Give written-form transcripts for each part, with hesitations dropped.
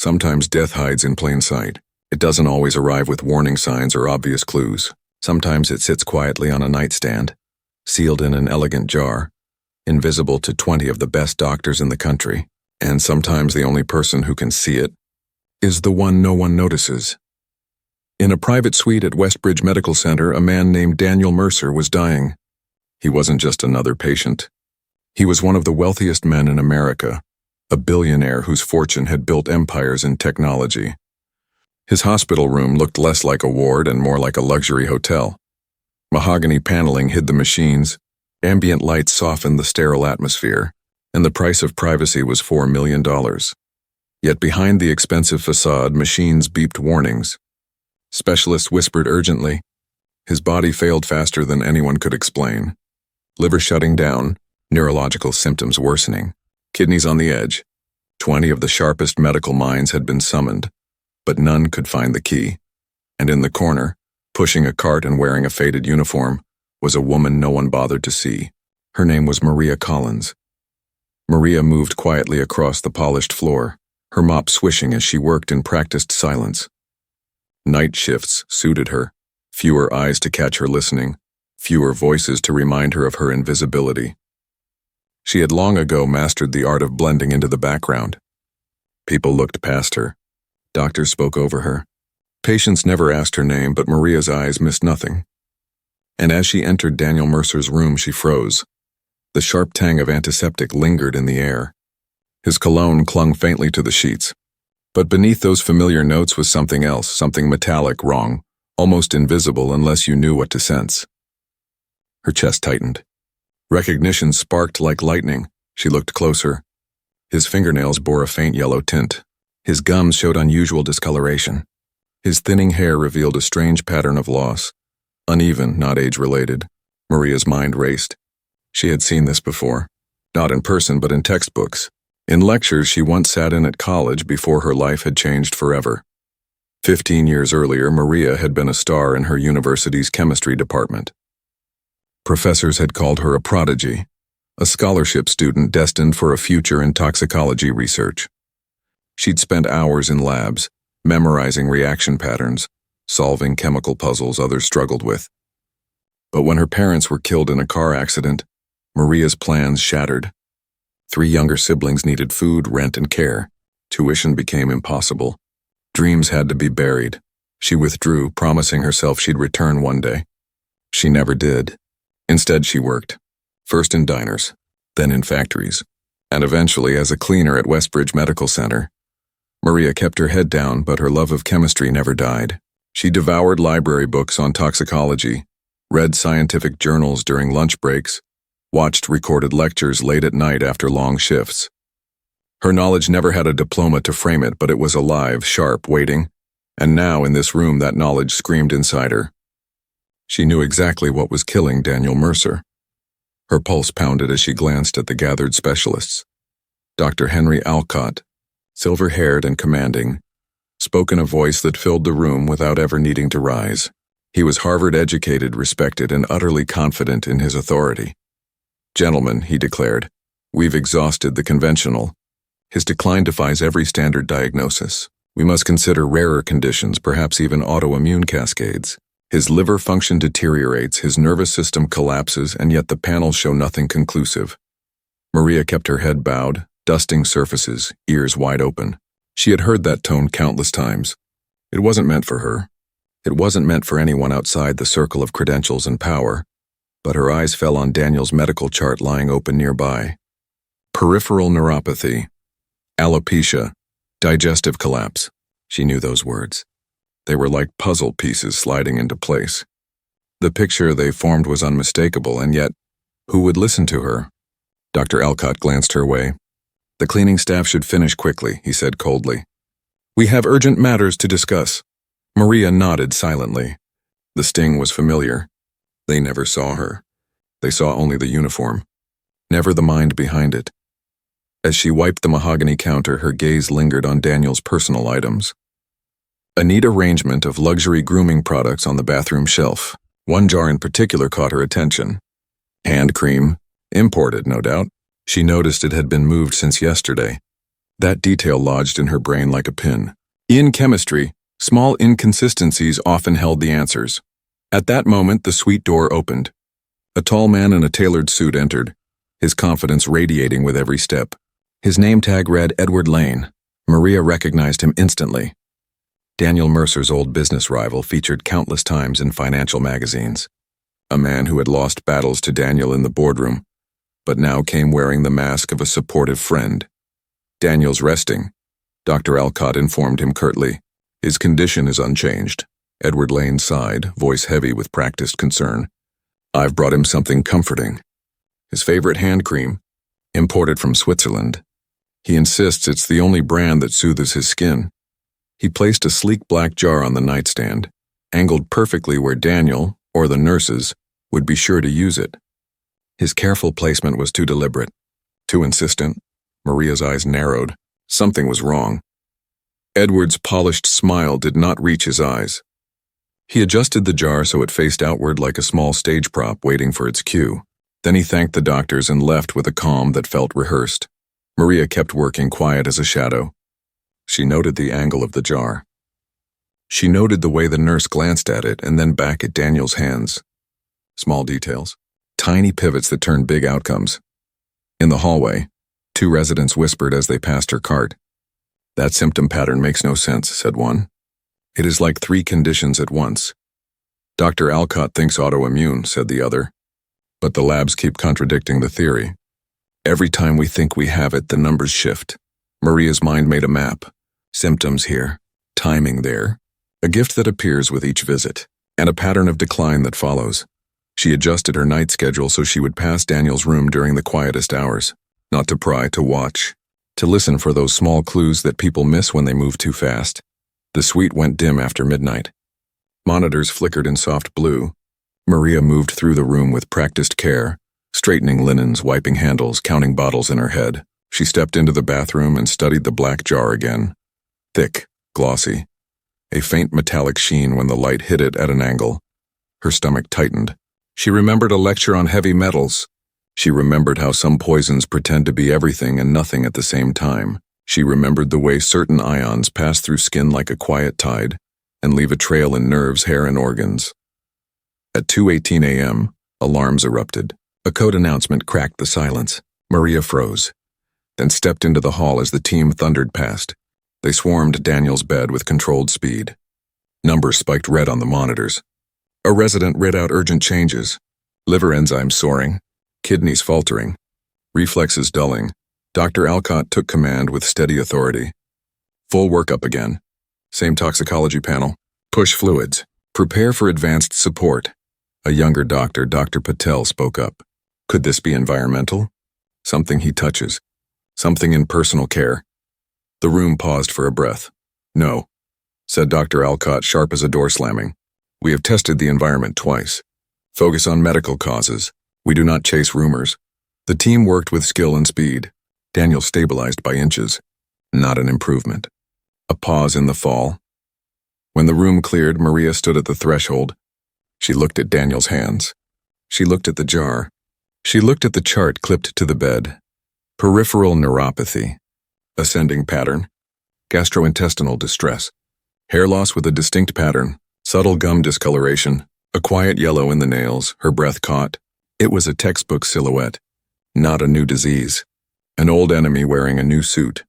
Sometimes death hides in plain sight. It doesn't always arrive with warning signs or obvious clues. Sometimes it sits quietly on a nightstand, sealed in an elegant jar, invisible to 20 of the best doctors in the country. And sometimes the only person who can see it is the one no one notices. In a private suite at Westbridge Medical Center, a man named Daniel Mercer was dying. He wasn't just another patient. He was one of the wealthiest men in America, a billionaire whose fortune had built empires in technology. His hospital room looked less like a ward and more like a luxury hotel. Mahogany paneling hid the machines, ambient lights softened the sterile atmosphere, and the price of privacy was $4 million. Yet behind the expensive facade, machines beeped warnings. Specialists whispered urgently. His body failed faster than anyone could explain. Liver shutting down, neurological symptoms worsening, kidneys on the edge. 20 of the sharpest medical minds had been summoned, but none could find the key. And in the corner, pushing a cart and wearing a faded uniform, was a woman no one bothered to see. Her name was Maria Collins. Maria moved quietly across the polished floor, her mop swishing as she worked in practiced silence. Night shifts suited her, fewer eyes to catch her listening, fewer voices to remind her of her invisibility. She had long ago mastered the art of blending into the background. People looked past her. Doctors spoke over her. Patients never asked her name, but Maria's eyes missed nothing. And as she entered Daniel Mercer's room, she froze. The sharp tang of antiseptic lingered in the air. His cologne clung faintly to the sheets. But beneath those familiar notes was something else, something metallic, wrong, almost invisible unless you knew what to sense. Her chest tightened. Recognition sparked like lightning. She looked closer. His fingernails bore a faint yellow tint. His gums showed unusual discoloration. His thinning hair revealed a strange pattern of loss. Uneven, not age-related. Maria's mind raced. She had seen this before. Not in person, but in textbooks. In lectures she once sat in at college before her life had changed forever. 15 years earlier, Maria had been a star in her university's chemistry department. Professors had called her a prodigy, a scholarship student destined for a future in toxicology research. She'd spent hours in labs, memorizing reaction patterns, solving chemical puzzles others struggled with. But when her parents were killed in a car accident, Maria's plans shattered. 3 younger siblings needed food, rent, and care. Tuition became impossible. Dreams had to be buried. She withdrew, promising herself she'd return one day. She never did. Instead, she worked, first in diners, then in factories, and eventually as a cleaner at Westbridge Medical Center. Maria kept her head down, but her love of chemistry never died. She devoured library books on toxicology, read scientific journals during lunch breaks, watched recorded lectures late at night after long shifts. Her knowledge never had a diploma to frame it, but it was alive, sharp, waiting, and now in this room that knowledge screamed inside her. She knew exactly what was killing Daniel Mercer. Her pulse pounded as she glanced at the gathered specialists. Dr. Henry Alcott, silver-haired and commanding, spoke in a voice that filled the room without ever needing to rise. He was Harvard-educated, respected, and utterly confident in his authority. "Gentlemen," he declared, "we've exhausted the conventional. His decline defies every standard diagnosis. We must consider rarer conditions, perhaps even autoimmune cascades. His liver function deteriorates, his nervous system collapses, and yet the panels show nothing conclusive." Maria kept her head bowed, dusting surfaces, ears wide open. She had heard that tone countless times. It wasn't meant for her. It wasn't meant for anyone outside the circle of credentials and power. But her eyes fell on Daniel's medical chart lying open nearby. Peripheral neuropathy, alopecia, digestive collapse. She knew those words. They were like puzzle pieces sliding into place. The picture they formed was unmistakable, and yet, who would listen to her? Dr. Alcott glanced her way. "The cleaning staff should finish quickly," he said coldly. "We have urgent matters to discuss." Maria nodded silently. The sting was familiar. They never saw her. They saw only the uniform, never the mind behind it. As she wiped the mahogany counter, her gaze lingered on Daniel's personal items. A neat arrangement of luxury grooming products on the bathroom shelf. One jar in particular caught her attention. Hand cream, imported, no doubt. She noticed it had been moved since yesterday. That detail lodged in her brain like a pin. In chemistry, small inconsistencies often held the answers. At that moment, the suite door opened. A tall man in a tailored suit entered, his confidence radiating with every step. His name tag read Edward Lane. Maria recognized him instantly. Daniel Mercer's old business rival, featured countless times in financial magazines. A man who had lost battles to Daniel in the boardroom, but now came wearing the mask of a supportive friend. Daniel's resting, Dr. Alcott informed him curtly. His condition is unchanged. Edward Lane sighed, voice heavy with practiced concern. I've brought him something comforting. His favorite hand cream, imported from Switzerland. He insists it's the only brand that soothes his skin. He placed a sleek black jar on the nightstand, angled perfectly where Daniel, or the nurses, would be sure to use it. His careful placement was too deliberate, too insistent. Maria's eyes narrowed. Something was wrong. Edward's polished smile did not reach his eyes. He adjusted the jar so it faced outward like a small stage prop waiting for its cue. Then he thanked the doctors and left with a calm that felt rehearsed. Maria kept working quiet as a shadow. She noted the angle of the jar. She noted the way the nurse glanced at it and then back at Daniel's hands. Small details. Tiny pivots that turned big outcomes. In the hallway, 2 residents whispered as they passed her cart. That symptom pattern makes no sense, said one. It is like 3 conditions at once. Dr. Alcott thinks autoimmune, said the other. But the labs keep contradicting the theory. Every time we think we have it, the numbers shift. Maria's mind made a map. Symptoms here, timing there, a gift that appears with each visit, and a pattern of decline that follows. She adjusted her night schedule so she would pass Daniel's room during the quietest hours. Not to pry, to watch, to listen for those small clues that people miss when they move too fast. The suite went dim after midnight. Monitors flickered in soft blue. Maria moved through the room with practiced care, straightening linens, wiping handles, counting bottles in her head. She stepped into the bathroom and studied the black jar again. Thick, glossy, a faint metallic sheen when the light hit it at an angle. Her stomach tightened. She remembered a lecture on heavy metals. She remembered how some poisons pretend to be everything and nothing at the same time. She remembered the way certain ions pass through skin like a quiet tide and leave a trail in nerves, hair, and organs. At 2:18 a.m., alarms erupted. A code announcement cracked the silence. Maria froze, then stepped into the hall as the team thundered past. They swarmed Daniel's bed with controlled speed. Numbers spiked red on the monitors. A resident read out urgent changes. Liver enzymes soaring, kidneys faltering, reflexes dulling. Dr. Alcott took command with steady authority. Full workup again. Same toxicology panel. Push fluids. Prepare for advanced support. A younger doctor, Dr. Patel, spoke up. Could this be environmental? Something he touches. Something in personal care. The room paused for a breath. No, said Dr. Alcott, sharp as a door slamming. We have tested the environment twice. Focus on medical causes. We do not chase rumors. The team worked with skill and speed. Daniel stabilized by inches. Not an improvement. A pause in the fall. When the room cleared, Maria stood at the threshold. She looked at Daniel's hands. She looked at the jar. She looked at the chart clipped to the bed. Peripheral neuropathy. Ascending pattern. Gastrointestinal distress. Hair loss with a distinct pattern. Subtle gum discoloration. A quiet yellow in the nails, her breath caught. It was a textbook silhouette. Not a new disease. An old enemy wearing a new suit.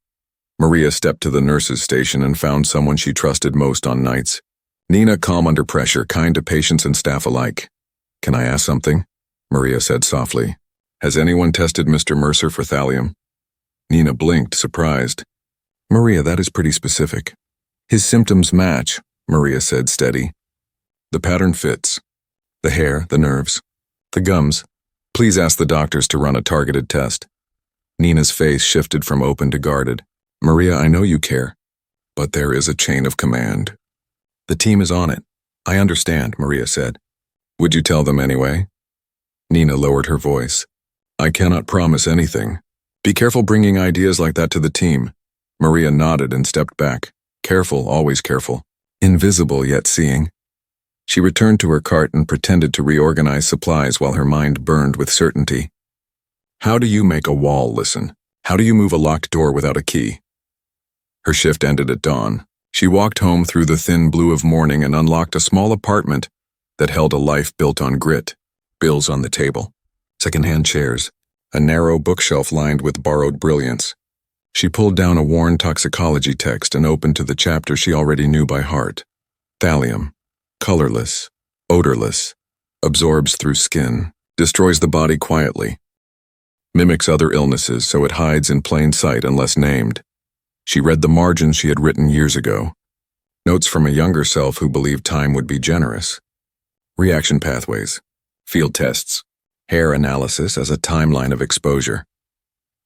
Maria stepped to the nurse's station and found someone she trusted most on nights. Nina, calm under pressure, kind to patients and staff alike. Can I ask something? Maria said softly. Has anyone tested Mr. Mercer for thallium? Nina blinked, surprised. Maria, that is pretty specific. His symptoms match, Maria said, steady. The pattern fits. The hair, the nerves, the gums. Please ask the doctors to run a targeted test. Nina's face shifted from open to guarded. Maria, I know you care, but there is a chain of command. The team is on it. I understand, Maria said. Would you tell them anyway? Nina lowered her voice. I cannot promise anything. Be careful bringing ideas like that to the team. Maria nodded and stepped back. Careful, always careful. Invisible yet seeing. She returned to her cart and pretended to reorganize supplies while her mind burned with certainty. How do you make a wall listen? How do you move a locked door without a key? Her shift ended at dawn. She walked home through the thin blue of morning and unlocked a small apartment that held a life built on grit. Bills on the table, secondhand chairs, a narrow bookshelf lined with borrowed brilliance. She pulled down a worn toxicology text and opened to the chapter she already knew by heart. Thallium, colorless, odorless, absorbs through skin, destroys the body quietly, mimics other illnesses so it hides in plain sight unless named. She read the margins she had written years ago, notes from a younger self who believed time would be generous. Reaction pathways, field tests, hair analysis as a timeline of exposure.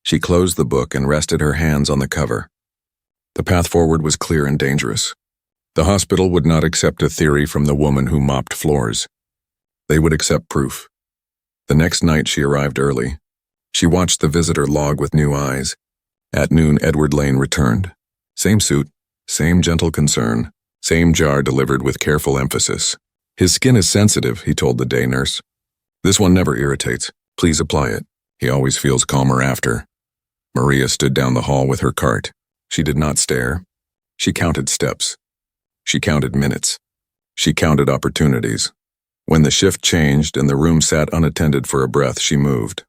She closed the book and rested her hands on the cover. The path forward was clear and dangerous. The hospital would not accept a theory from the woman who mopped floors. They would accept proof. The next night she arrived early. She watched the visitor log with new eyes. At noon, Edward Lane returned. Same suit, same gentle concern, same jar delivered with careful emphasis. His skin is sensitive, he told the day nurse. This one never irritates. Please apply it. He always feels calmer after. Maria stood down the hall with her cart. She did not stare. She counted steps. She counted minutes. She counted opportunities. When the shift changed and the room sat unattended for a breath, she moved.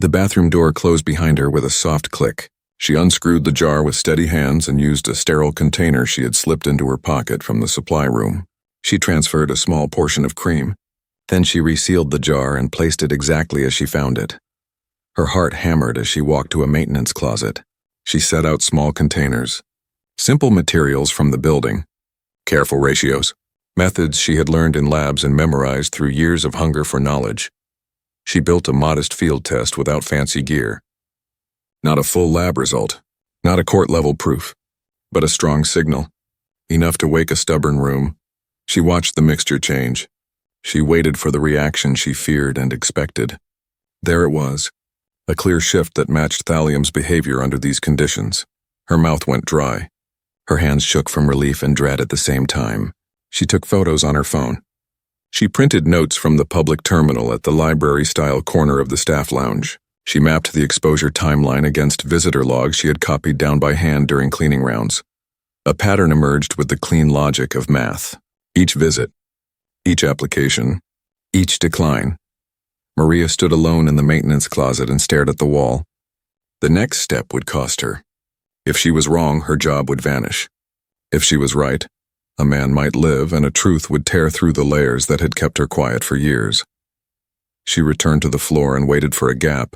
The bathroom door closed behind her with a soft click. She unscrewed the jar with steady hands and used a sterile container she had slipped into her pocket from the supply room. She transferred a small portion of cream. Then she resealed the jar and placed it exactly as she found it. Her heart hammered as she walked to a maintenance closet. She set out small containers. Simple materials from the building. Careful ratios. Methods she had learned in labs and memorized through years of hunger for knowledge. She built a modest field test without fancy gear. Not a full lab result, not a court-level proof, but a strong signal, enough to wake a stubborn room. She watched the mixture change. She waited for the reaction she feared and expected. There it was, a clear shift that matched thallium's behavior under these conditions. Her mouth went dry. Her hands shook from relief and dread at the same time. She took photos on her phone. She printed notes from the public terminal at the library-style corner of the staff lounge. She mapped the exposure timeline against visitor logs she had copied down by hand during cleaning rounds. A pattern emerged with the clean logic of math. Each visit, each application, each decline. Maria stood alone in the maintenance closet and stared at the wall. The next step would cost her. If she was wrong, her job would vanish. If she was right, a man might live and a truth would tear through the layers that had kept her quiet for years. She returned to the floor and waited for a gap.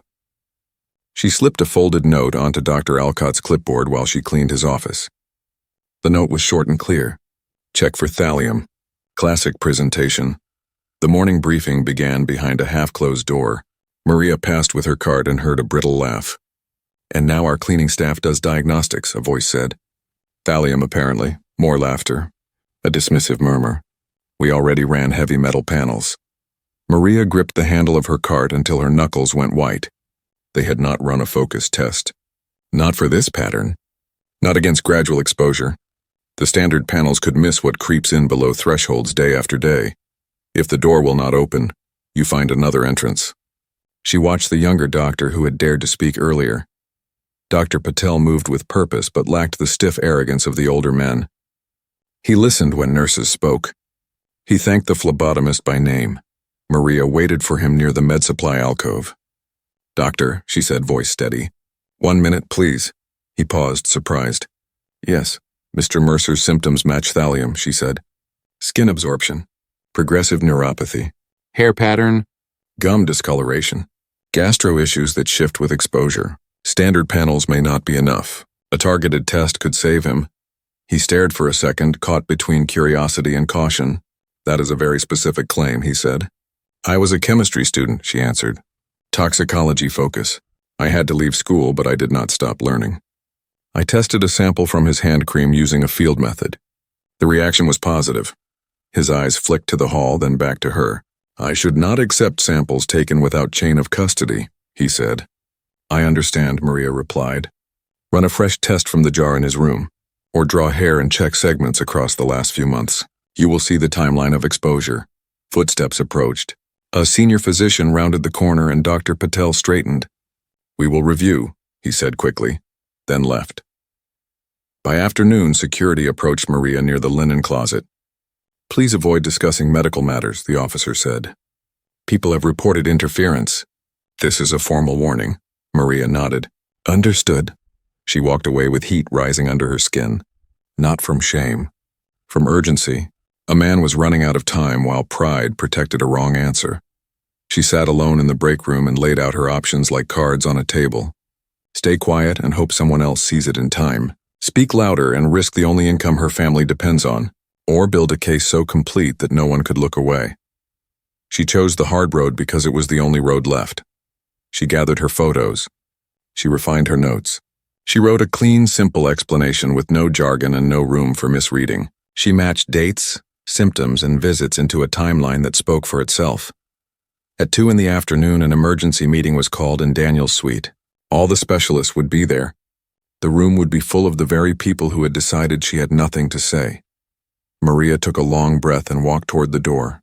She slipped a folded note onto Dr. Alcott's clipboard while she cleaned his office. The note was short and clear. Check for thallium. Classic presentation. The morning briefing began behind a half-closed door. Maria passed with her cart and heard a brittle laugh. And now our cleaning staff does diagnostics, a voice said. Thallium, apparently. More laughter. A dismissive murmur. We already ran heavy metal panels. Maria gripped the handle of her cart until her knuckles went white. They had not run a focus test. Not for this pattern. Not against gradual exposure. The standard panels could miss what creeps in below thresholds day after day. If the door will not open, you find another entrance. She watched the younger doctor who had dared to speak earlier. Dr. Patel moved with purpose but lacked the stiff arrogance of the older men. He listened when nurses spoke. He thanked the phlebotomist by name. Maria waited for him near the med supply alcove. Doctor, she said, voice steady. 1 minute, please. He paused, surprised. Yes, Mr. Mercer's symptoms match thallium, she said. Skin absorption, progressive neuropathy, hair pattern, gum discoloration, gastro issues that shift with exposure. Standard panels may not be enough. A targeted test could save him. He stared for a second, caught between curiosity and caution. That is a very specific claim, he said. I was a chemistry student, she answered. Toxicology focus. I had to leave school, but I did not stop learning. I tested a sample from his hand cream using a field method. The reaction was positive. His eyes flicked to the hall, then back to her. I should not accept samples taken without chain of custody, he said. I understand, Maria replied. Run a fresh test from the jar in his room, or draw hair and check segments across the last few months. You will see the timeline of exposure. Footsteps approached. A senior physician rounded the corner and Dr. Patel straightened. We will review, he said quickly, then left. By afternoon, security approached Maria near the linen closet. "Please avoid discussing medical matters," the officer said. "People have reported interference." "This is a formal warning." Maria nodded. "Understood." She walked away with heat rising under her skin. Not from shame. From urgency. A man was running out of time while pride protected a wrong answer. She sat alone in the break room and laid out her options like cards on a table. Stay quiet and hope someone else sees it in time. Speak louder and risk the only income her family depends on, or build a case so complete that no one could look away. She chose the hard road because it was the only road left. She gathered her photos. She refined her notes. She wrote a clean, simple explanation with no jargon and no room for misreading. She matched dates, symptoms, and visits into a timeline that spoke for itself. At 2 in the afternoon, an emergency meeting was called in Daniel's suite. All the specialists would be there. The room would be full of the very people who had decided she had nothing to say. Maria took a long breath and walked toward the door.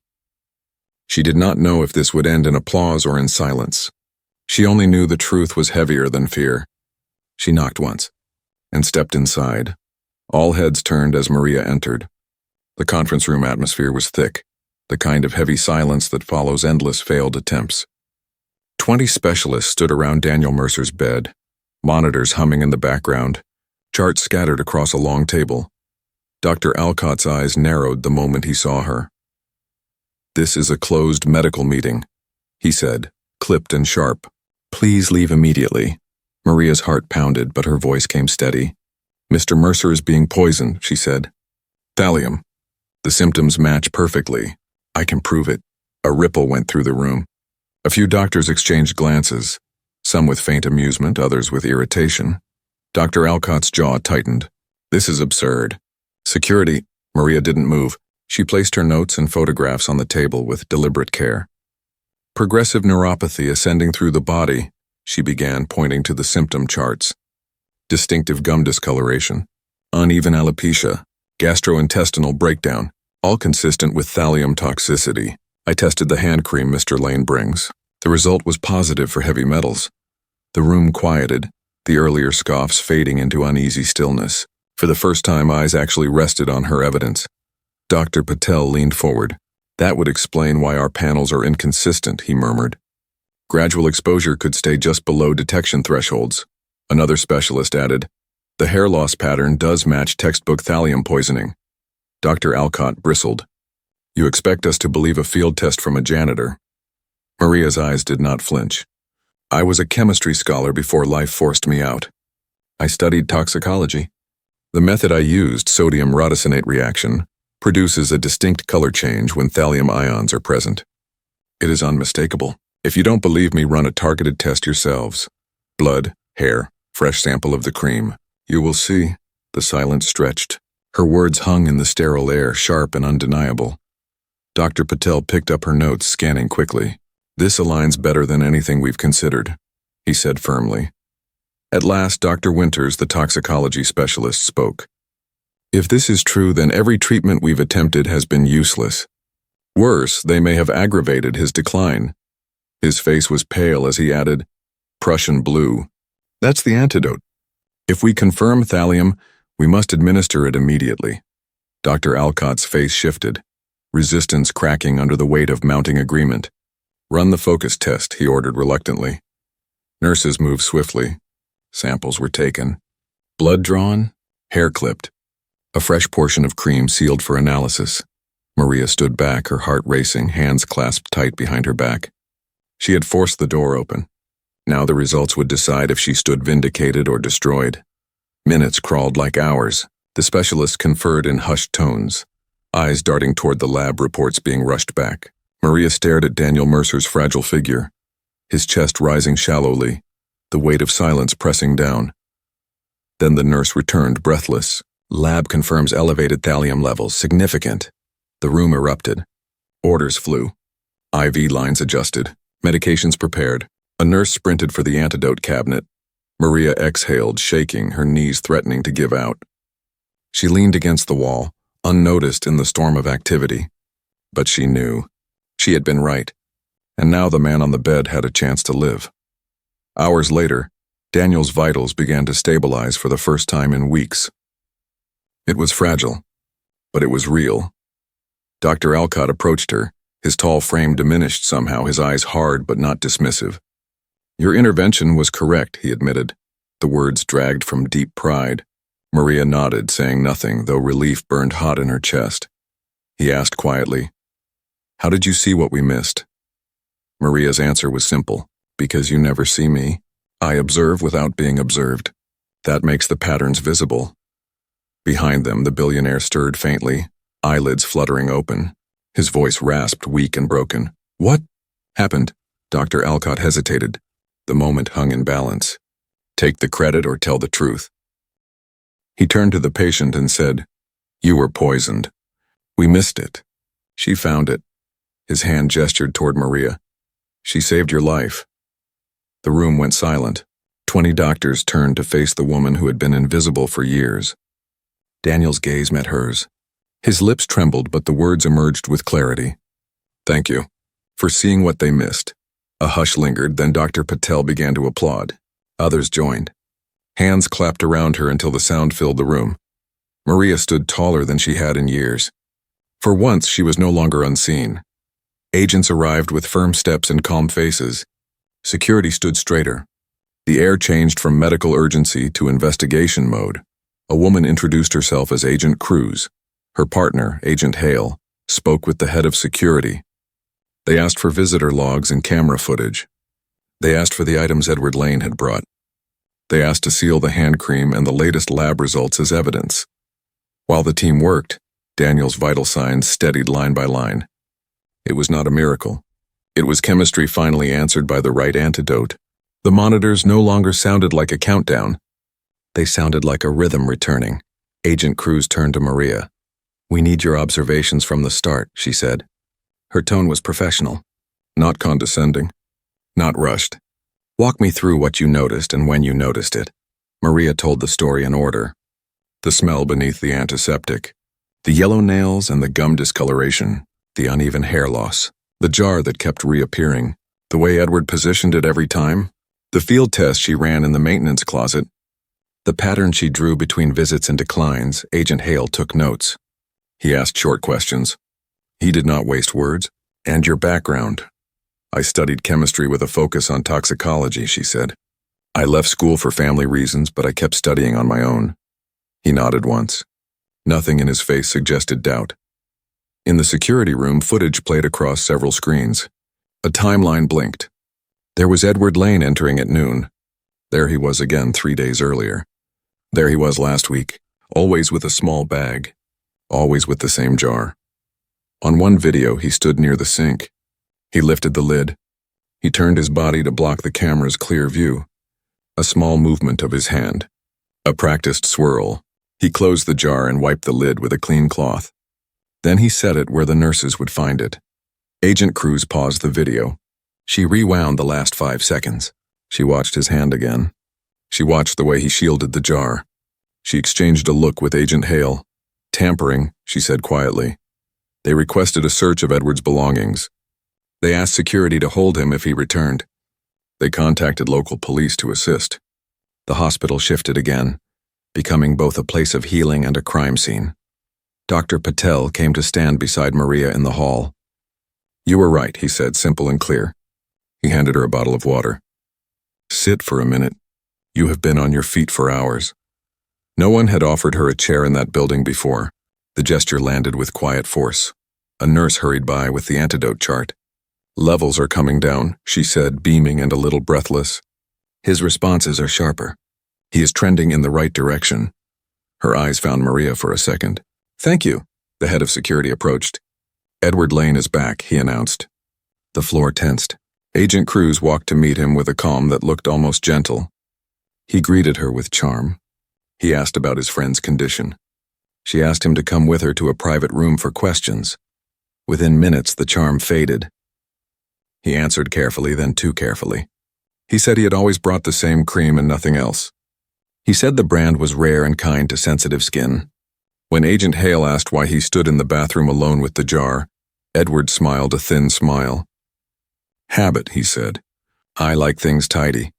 She did not know if this would end in applause or in silence. She only knew the truth was heavier than fear. She knocked once and stepped inside. All heads turned as Maria entered. The conference room atmosphere was thick, the kind of heavy silence that follows endless failed attempts. 20 specialists stood around Daniel Mercer's bed, monitors humming in the background, charts scattered across a long table. Dr. Alcott's eyes narrowed the moment he saw her. "This is a closed medical meeting," he said, clipped and sharp. "Please leave immediately." Maria's heart pounded, but her voice came steady. "Mr. Mercer is being poisoned," she said. "Thallium. The symptoms match perfectly. I can prove it." A ripple went through the room. A few doctors exchanged glances, some with faint amusement, others with irritation. Dr. Alcott's jaw tightened. "This is absurd." "Security." Maria didn't move. She placed her notes and photographs on the table with deliberate care. "Progressive neuropathy ascending through the body," she began, pointing to the symptom charts. "Distinctive gum discoloration, uneven alopecia, gastrointestinal breakdown, all consistent with thallium toxicity. I tested the hand cream Mr. Lane brings. The result was positive for heavy metals." The room quieted, the earlier scoffs fading into uneasy stillness. For the first time, eyes actually rested on her evidence. Dr. Patel leaned forward. "That would explain why our panels are inconsistent," he murmured. "Gradual exposure could stay just below detection thresholds." Another specialist added, "The hair loss pattern does match textbook thallium poisoning." Dr. Alcott bristled. "You expect us to believe a field test from a janitor?" Maria's eyes did not flinch. "I was a chemistry scholar before life forced me out. I studied toxicology. The method I used, sodium rhodocyanate reaction, produces a distinct color change when thallium ions are present. It is unmistakable. If you don't believe me, run a targeted test yourselves. Blood, hair, fresh sample of the cream. You will see." The silence stretched. Her words hung in the sterile air, sharp and undeniable. Dr. Patel picked up her notes, scanning quickly. "This aligns better than anything we've considered," he said firmly. At last, Dr. Winters, the toxicology specialist, spoke. "If this is true, then every treatment we've attempted has been useless. Worse, they may have aggravated his decline." His face was pale as he added, "Prussian blue. That's the antidote. If we confirm thallium, we must administer it immediately." Dr. Alcott's face shifted, resistance cracking under the weight of mounting agreement. "Run the focus test," he ordered reluctantly. Nurses moved swiftly. Samples were taken. Blood drawn, hair clipped. A fresh portion of cream sealed for analysis. Maria stood back, her heart racing, hands clasped tight behind her back. She had forced the door open. Now the results would decide if she stood vindicated or destroyed. Minutes crawled like hours. The specialists conferred in hushed tones, eyes darting toward the lab reports being rushed back. Maria stared at Daniel Mercer's fragile figure, his chest rising shallowly, the weight of silence pressing down. Then the nurse returned, breathless. "Lab confirms elevated thallium levels, significant." The room erupted. Orders flew. IV lines adjusted, medications prepared. A nurse sprinted for the antidote cabinet. Maria exhaled, shaking, her knees threatening to give out. She leaned against the wall, unnoticed in the storm of activity. But she knew. She had been right. And now the man on the bed had a chance to live. Hours later, Daniel's vitals began to stabilize for the first time in weeks. It was fragile, but it was real. Dr. Alcott approached her, his tall frame diminished somehow, his eyes hard but not dismissive. "Your intervention was correct," he admitted, the words dragged from deep pride. Maria nodded, saying nothing, though relief burned hot in her chest. He asked quietly, "How did you see what we missed?" Maria's answer was simple, "Because you never see me. I observe without being observed. That makes the patterns visible." Behind them, the billionaire stirred faintly, eyelids fluttering open. His voice rasped, weak and broken. "What happened?" Dr. Alcott hesitated. The moment hung in balance. "Take the credit or tell the truth." He turned to the patient and said, "You were poisoned. We missed it. She found it." His hand gestured toward Maria. "She saved your life." The room went silent. 20 doctors turned to face the woman who had been invisible for years. Daniel's gaze met hers. His lips trembled, but the words emerged with clarity. "Thank you for seeing what they missed." A hush lingered, then Dr. Patel began to applaud. Others joined. Hands clapped around her until the sound filled the room. Maria stood taller than she had in years. For once, she was no longer unseen. Agents arrived with firm steps and calm faces. Security stood straighter. The air changed from medical urgency to investigation mode. A woman introduced herself as Agent Cruz. Her partner, Agent Hale, spoke with the head of security. They asked for visitor logs and camera footage. They asked for the items Edward Lane had brought. They asked to seal the hand cream and the latest lab results as evidence. While the team worked, Daniel's vital signs steadied line by line. It was not a miracle. It was chemistry finally answered by the right antidote. The monitors no longer sounded like a countdown. They sounded like a rhythm returning. Agent Cruz turned to Maria. "We need your observations from the start," she said. Her tone was professional, not condescending, not rushed. "Walk me through what you noticed and when you noticed it." Maria told the story in order. The smell beneath the antiseptic, the yellow nails and the gum discoloration, the uneven hair loss, the jar that kept reappearing, the way Edward positioned it every time, the field test she ran in the maintenance closet, the pattern she drew between visits and declines. Agent Hale took notes. He asked short questions. He did not waste words. "And your background?" "I studied chemistry with a focus on toxicology," she said. "I left school for family reasons, but I kept studying on my own." He nodded once. Nothing in his face suggested doubt. In the security room, footage played across several screens. A timeline blinked. There was Edward Lane entering at noon. There he was again 3 days earlier. There he was last week, always with a small bag, always with the same jar. On one video, he stood near the sink. He lifted the lid. He turned his body to block the camera's clear view. A small movement of his hand. A practiced swirl. He closed the jar and wiped the lid with a clean cloth. Then he set it where the nurses would find it. Agent Cruz paused the video. She rewound the last 5 seconds. She watched his hand again. She watched the way he shielded the jar. She exchanged a look with Agent Hale. "Tampering," she said quietly. They requested a search of Edward's belongings. They asked security to hold him if he returned. They contacted local police to assist. The hospital shifted again, becoming both a place of healing and a crime scene. Dr. Patel came to stand beside Maria in the hall. "You were right," he said, simple and clear. He handed her a bottle of water. "Sit for a minute. You have been on your feet for hours." No one had offered her a chair in that building before. The gesture landed with quiet force. A nurse hurried by with the antidote chart. "Levels are coming down," she said, beaming and a little breathless. "His responses are sharper. He is trending in the right direction." Her eyes found Maria for a second. "Thank you." The head of security approached. "Edward Lane is back," he announced. The floor tensed. Agent Cruz walked to meet him with a calm that looked almost gentle. He greeted her with charm. He asked about his friend's condition. She asked him to come with her to a private room for questions. Within minutes, the charm faded. He answered carefully, then too carefully. He said he had always brought the same cream and nothing else. He said the brand was rare and kind to sensitive skin. When Agent Hale asked why he stood in the bathroom alone with the jar, Edward smiled a thin smile. "Habit," he said. "I like things tidy."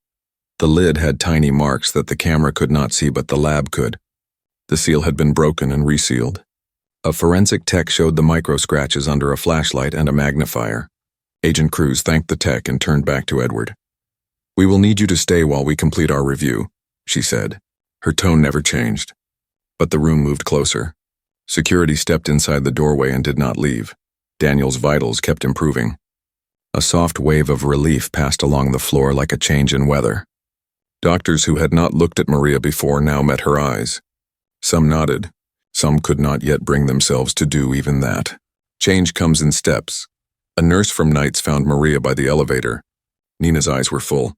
The lid had tiny marks that the camera could not see, but the lab could. The seal had been broken and resealed. A forensic tech showed the micro-scratches under a flashlight and a magnifier. Agent Cruz thanked the tech and turned back to Edward. "We will need you to stay while we complete our review," she said. Her tone never changed. But the room moved closer. Security stepped inside the doorway and did not leave. Daniel's vitals kept improving. A soft wave of relief passed along the floor like a change in weather. Doctors who had not looked at Maria before now met her eyes. Some nodded. Some could not yet bring themselves to do even that. Change comes in steps. A nurse from nights found Maria by the elevator. Nina's eyes were full.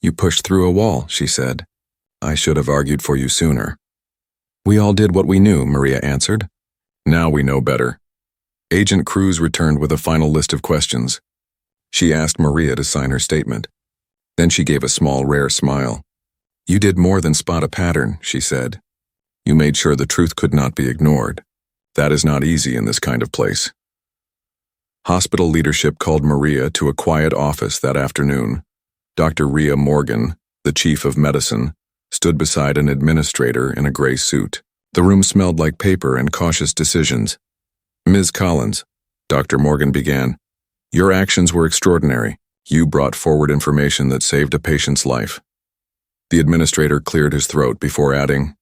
"You pushed through a wall," she said. "I should have argued for you sooner." "We all did what we knew," Maria answered. "Now we know better." Agent Cruz returned with a final list of questions. She asked Maria to sign her statement. Then she gave a small, rare smile. "You did more than spot a pattern," she said. "You made sure the truth could not be ignored. That is not easy in this kind of place." Hospital leadership called Maria to a quiet office that afternoon. Dr. Rhea Morgan, the chief of medicine, stood beside an administrator in a gray suit. The room smelled like paper and cautious decisions. "Ms. Collins," Dr. Morgan began, "your actions were extraordinary. You brought forward information that saved a patient's life." The administrator cleared his throat before adding,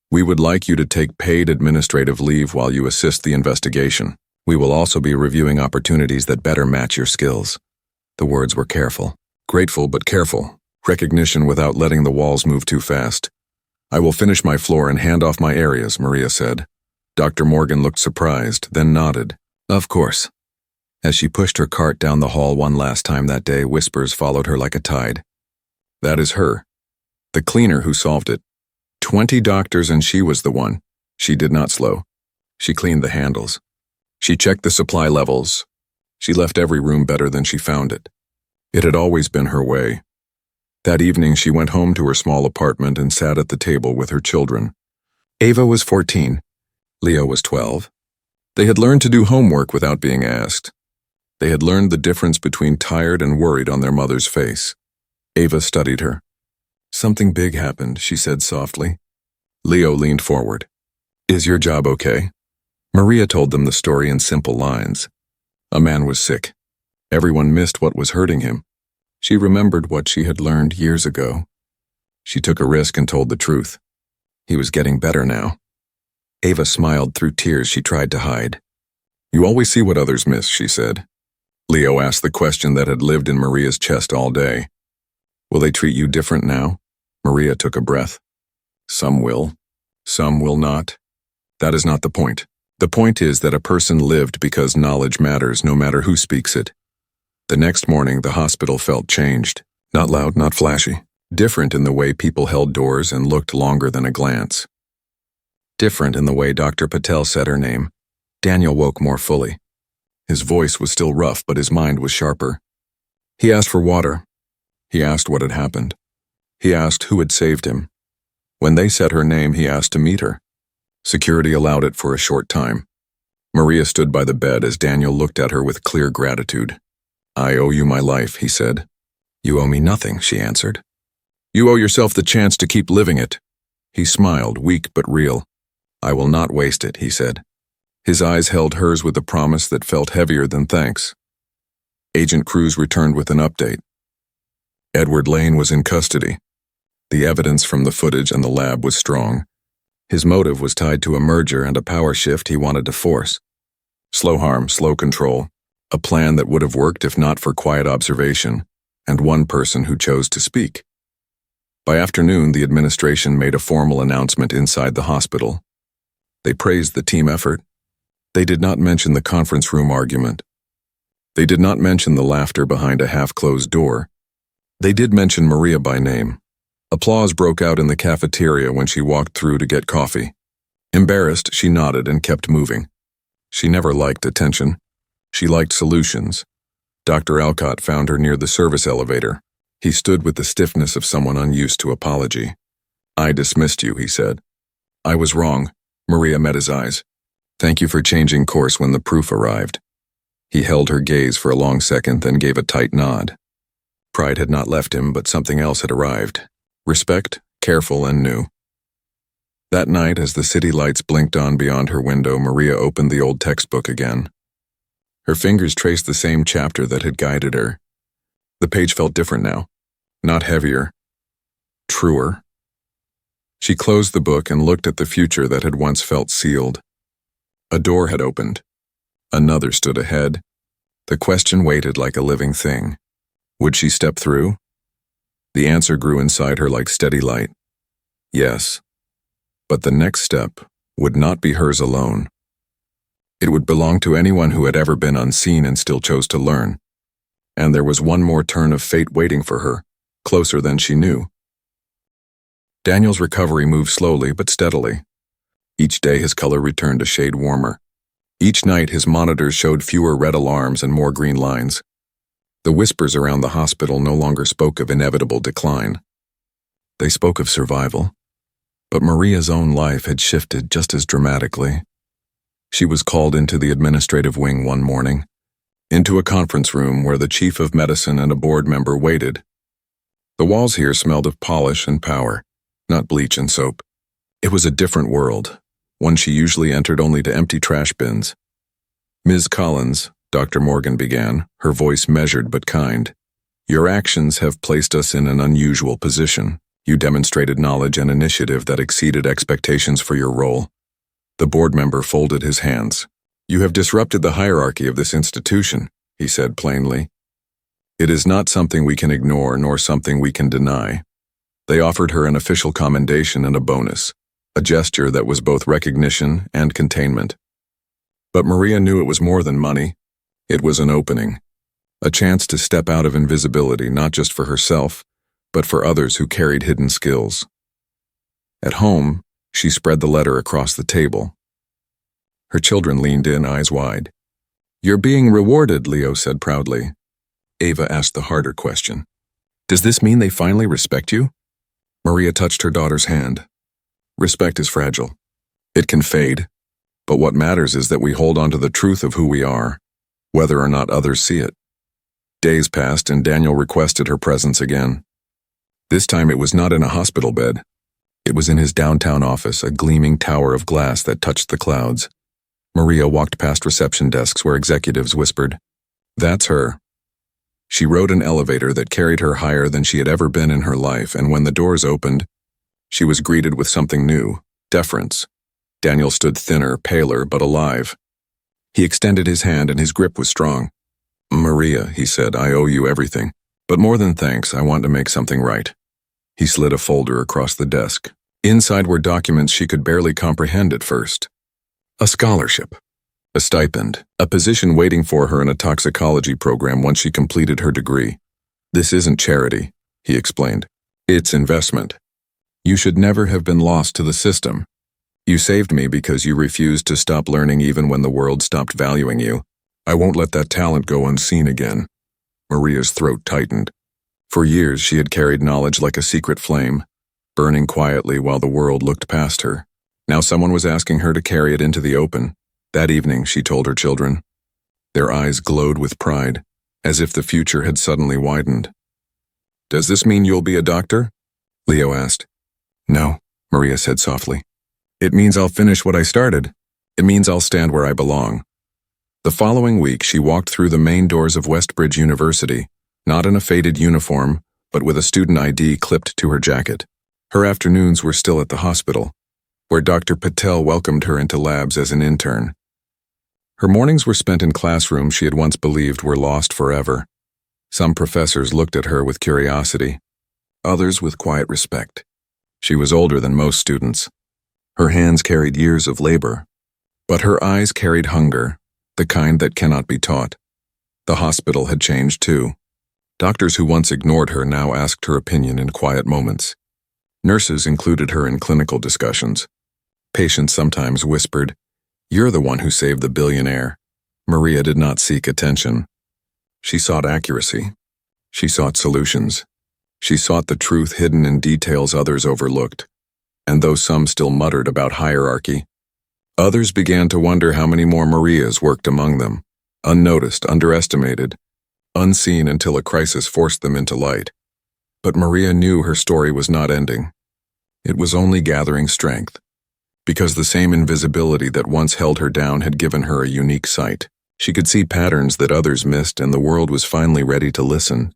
"We would like you to take paid administrative leave while you assist the investigation. We will also be reviewing opportunities that better match your skills." The words were careful. Grateful but careful. Recognition without letting the walls move too fast. "I will finish my floor and hand off my areas," Maria said. Dr. Morgan looked surprised, then nodded. "Of course." As she pushed her cart down the hall one last time that day, whispers followed her like a tide. "That is her. The cleaner who solved it. 20 doctors and she was the one." She did not slow. She cleaned the handles. She checked the supply levels. She left every room better than she found it. It had always been her way. That evening she went home to her small apartment and sat at the table with her children. Ava was 14. Leo was 12. They had learned to do homework without being asked. They had learned the difference between tired and worried on their mother's face. Ava studied her. "Something big happened," she said softly. Leo leaned forward. "Is your job okay?" Maria told them the story in simple lines. A man was sick. Everyone missed what was hurting him. She remembered what she had learned years ago. She took a risk and told the truth. He was getting better now. Ava smiled through tears she tried to hide. "You always see what others miss," she said. Leo asked the question that had lived in Maria's chest all day. "Will they treat you different now?" Maria took a breath. "Some will. Some will not. That is not the point. The point is that a person lived because knowledge matters no matter who speaks it." The next morning, the hospital felt changed. Not loud, not flashy. Different in the way people held doors and looked longer than a glance. Different in the way Dr. Patel said her name. Daniel woke more fully. His voice was still rough, but his mind was sharper. He asked for water. He asked what had happened. He asked who had saved him. When they said her name, he asked to meet her. Security allowed it for a short time. Maria stood by the bed as Daniel looked at her with clear gratitude. "I owe you my life," he said. "You owe me nothing," she answered. "You owe yourself the chance to keep living it." He smiled, weak but real. "I will not waste it," he said. His eyes held hers with a promise that felt heavier than thanks. Agent Cruz returned with an update. Edward Lane was in custody. The evidence from the footage and the lab was strong. His motive was tied to a merger and a power shift he wanted to force. Slow harm, slow control. A plan that would have worked if not for quiet observation, and one person who chose to speak. By afternoon, the administration made a formal announcement inside the hospital. They praised the team effort. They did not mention the conference room argument. They did not mention the laughter behind a half-closed door. They did mention Maria by name. Applause broke out in the cafeteria when she walked through to get coffee. Embarrassed, she nodded and kept moving. She never liked attention. She liked solutions. Dr. Alcott found her near the service elevator. He stood with the stiffness of someone unused to apology. "I dismissed you," he said. "I was wrong." Maria met his eyes. "Thank you for changing course when the proof arrived." He held her gaze for a long second, then gave a tight nod. Pride had not left him, but something else had arrived. Respect, careful and new. That night, as the city lights blinked on beyond her window, Maria opened the old textbook again. Her fingers traced the same chapter that had guided her. The page felt different now, not heavier, truer. She closed the book and looked at the future that had once felt sealed. A door had opened. Another stood ahead. The question waited like a living thing. Would she step through? The answer grew inside her like steady light. Yes. But the next step would not be hers alone. It would belong to anyone who had ever been unseen and still chose to learn. And there was one more turn of fate waiting for her, closer than she knew. Daniel's recovery moved slowly but steadily. Each day his color returned a shade warmer. Each night his monitors showed fewer red alarms and more green lines. The whispers around the hospital no longer spoke of inevitable decline. They spoke of survival. But Maria's own life had shifted just as dramatically. She was called into the administrative wing one morning, into a conference room where the chief of medicine and a board member waited. The walls here smelled of polish and power, not bleach and soap. It was a different world, one she usually entered only to empty trash bins. Ms. Collins, Dr. Morgan began, her voice measured but kind. Your actions have placed us in an unusual position. You demonstrated knowledge and initiative that exceeded expectations for your role. The board member folded his hands. You have disrupted the hierarchy of this institution, he said plainly. It is not something we can ignore nor something we can deny. They offered her an official commendation and a bonus, a gesture that was both recognition and containment. But Maria knew it was more than money. It was an opening, a chance to step out of invisibility not just for herself, but for others who carried hidden skills. At home, she spread the letter across the table. Her children leaned in, eyes wide. You're being rewarded, Leo said proudly. Ava asked the harder question. Does this mean they finally respect you? Maria touched her daughter's hand. Respect is fragile. It can fade, but what matters is that we hold on to the truth of who we are, whether or not others see it. Days passed and Daniel requested her presence again. This time it was not in a hospital bed. It was in his downtown office, a gleaming tower of glass that touched the clouds. Maria walked past reception desks where executives whispered, That's her. She rode an elevator that carried her higher than she had ever been in her life, and when the doors opened, she was greeted with something new, deference. Daniel stood thinner, paler, but alive. He extended his hand and his grip was strong. Maria, he said, I owe you everything. But more than thanks, I want to make something right. He slid a folder across the desk. Inside were documents she could barely comprehend at first. A scholarship, a stipend, a position waiting for her in a toxicology program once she completed her degree. This isn't charity, he explained. It's investment. You should never have been lost to the system. You saved me because you refused to stop learning even when the world stopped valuing you. I won't let that talent go unseen again. Maria's throat tightened. For years she had carried knowledge like a secret flame, burning quietly while the world looked past her. Now someone was asking her to carry it into the open. That evening, she told her children. Their eyes glowed with pride, as if the future had suddenly widened. Does this mean you'll be a doctor? Leo asked. No, Maria said softly. It means I'll finish what I started. It means I'll stand where I belong. The following week, she walked through the main doors of Westbridge University, not in a faded uniform, but with a student ID clipped to her jacket. Her afternoons were still at the hospital, where Dr. Patel welcomed her into labs as an intern. Her mornings were spent in classrooms she had once believed were lost forever. Some professors looked at her with curiosity, others with quiet respect. She was older than most students. Her hands carried years of labor, but her eyes carried hunger, the kind that cannot be taught. The hospital had changed too. Doctors who once ignored her now asked her opinion in quiet moments. Nurses included her in clinical discussions. Patients sometimes whispered, You're the one who saved the billionaire. Maria did not seek attention. She sought accuracy. She sought solutions. She sought the truth hidden in details others overlooked. And though some still muttered about hierarchy, others began to wonder how many more Marias worked among them, unnoticed, underestimated, unseen until a crisis forced them into light. But Maria knew her story was not ending. It was only gathering strength. because the same invisibility that once held her down had given her a unique sight. She could see patterns that others missed, and the world was finally ready to listen.